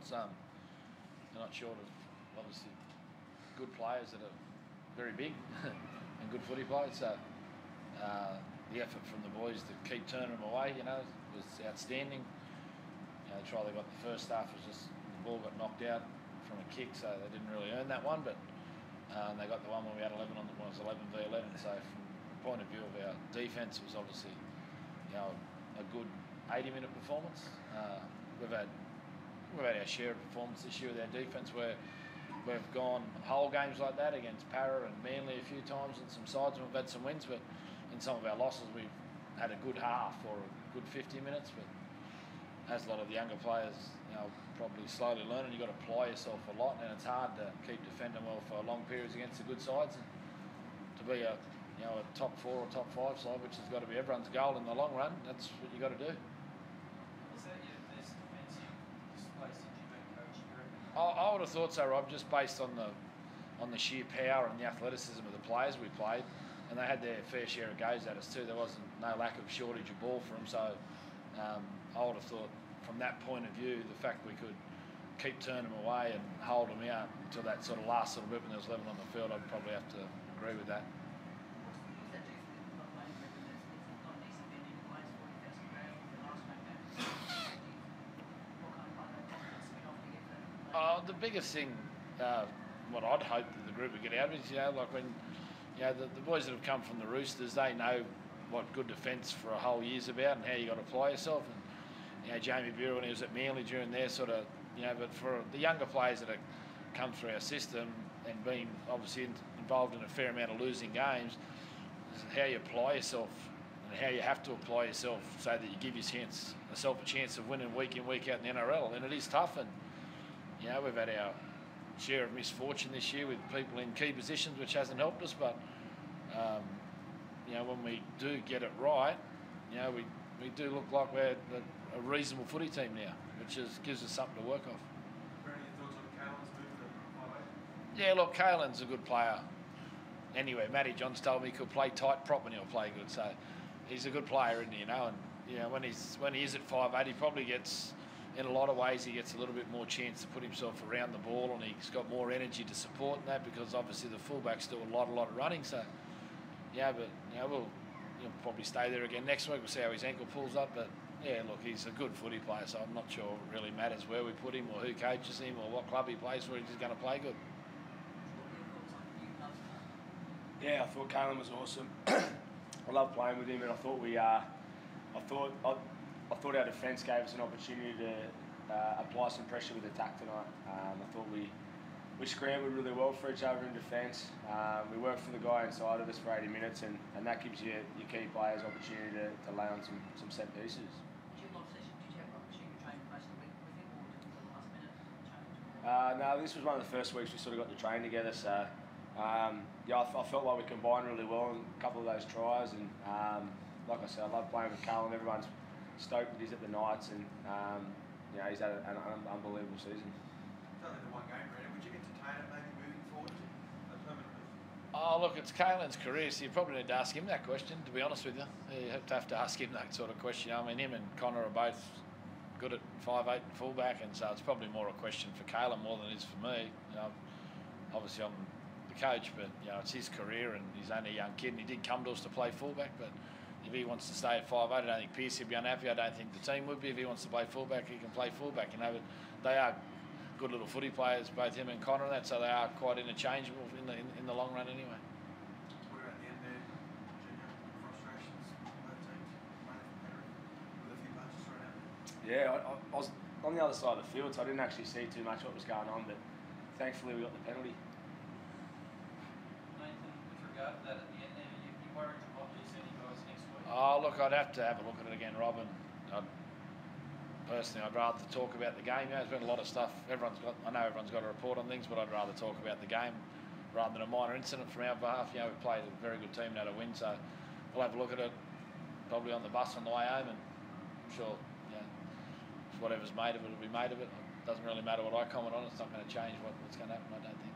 they're not short of obviously good players that are very big and good footy players. So the effort from the boys to keep turning them away, was outstanding. The try they got the first half was just the ball got knocked out from a kick, so they didn't really earn that one. But they got the one when we had 11 on the, when it was 11 v 11. So from the point of view of our defence, it was obviously a good 80-minute performance. We've had our share of performance this year with our defence, where we've gone whole games like that against Para and Manly a few times and some sides, and we've had some wins. But in some of our losses, we've had a good half or a good 50 minutes. But as a lot of the younger players, probably slowly learning, you've got to apply yourself a lot, and it's hard to keep defending well for long periods against the good sides. And to be a top 4 or top 5 side, which has got to be everyone's goal in the long run, that's what you've got to do. Is that your best defensive display since you've been coaching? I would have thought so, Rob, just based on the sheer power and the athleticism of the players we played, and they had their fair share of goes at us too. There wasn't no lack of shortage of ball for them, so I would have thought from that point of view, the fact we could keep turning them away and hold them out until that sort of last little bit when there was 11 on the field, I'd probably have to agree with that. The biggest thing, what I'd hope that the group would get out of it is, like when, the boys that have come from the Roosters, they know what good defence for a whole year's about and how you got to apply yourself. And Jamie Bureau, when he was at Manly during their sort of, but for the younger players that have come through our system and been obviously involved in a fair amount of losing games, is how you apply yourself and how you have to apply yourself so that you give yourself a chance of winning week in, week out in the NRL. And it is tough, and we've had our share of misfortune this year with people in key positions, which hasn't helped us. But when we do get it right, we do look like we're a reasonable footy team now, which gives us something to work off. Any thoughts on Caelan's move to 5'8"? Yeah, look, Caelan's a good player. Anyway, Matty Johns told me he could play tight prop and he'll play good. So he's a good player, isn't he? And when he is at 5'8", he probably gets, in a lot of ways, he gets a little bit more chance to put himself around the ball, and he's got more energy to support that, because obviously the fullbacks do a lot of running. So we'll probably stay there again next week. We'll see how his ankle pulls up. But yeah, look, he's a good footy player, so I'm not sure it really matters where we put him or who coaches him or what club he plays for. He's just going to play good. Yeah, I thought Caelan was awesome. I love playing with him, and I thought our defence gave us an opportunity to apply some pressure with attack tonight. I thought we scrambled really well for each other in defence. We worked for the guy inside of us for 80 minutes, and that gives your key players opportunity to lay on some set pieces. Did you have an opportunity to train most of the week with him, or did the last minute change? No, this was one of the first weeks we sort of got to train together, so I felt like we combined really well in a couple of those tries, and like I said, I love playing with Caelan. Everyone's stoked that he's at the Knights, and he's had an unbelievable season. It's only the one game, Brandon. Would you entertain it maybe moving forward? A permanent move? Oh, look, it's Caelan's career, so you probably need to ask him that question, to be honest with you. You have to ask him that sort of question. I mean, him and Connor are both good at 5'8" and fullback, and so it's probably more a question for Caelan more than it is for me. Obviously I'm the coach, but it's his career, and he's only a young kid, and he did come to us to play fullback. But if he wants to stay at 5'8", I don't think Pearce would be unhappy. I don't think the team would be. If he wants to play fullback, he can play fullback. But they are good little footy players, both him and Connor, and that, so they are quite interchangeable in the long run anyway. What about the end there, Junior? Frustrations, both teams, playing for Penrith with a few punches thrown out there? Yeah, I was on the other side of the field, so I didn't actually see too much what was going on, but thankfully we got the penalty. Nathan, with regard to that at the end there, you worried you might lose any guys next week? Oh, look, I'd have to have a look at it again, Robin. Personally, I'd rather talk about the game. There's been a lot of stuff. I know everyone's got a report on things, but I'd rather talk about the game rather than a minor incident from our behalf. We played a very good team and had a win, so we'll have a look at it probably on the bus on the way home, and I'm sure whatever's made of it will be made of it. It doesn't really matter what I comment on. It's not going to change what's going to happen, I don't think.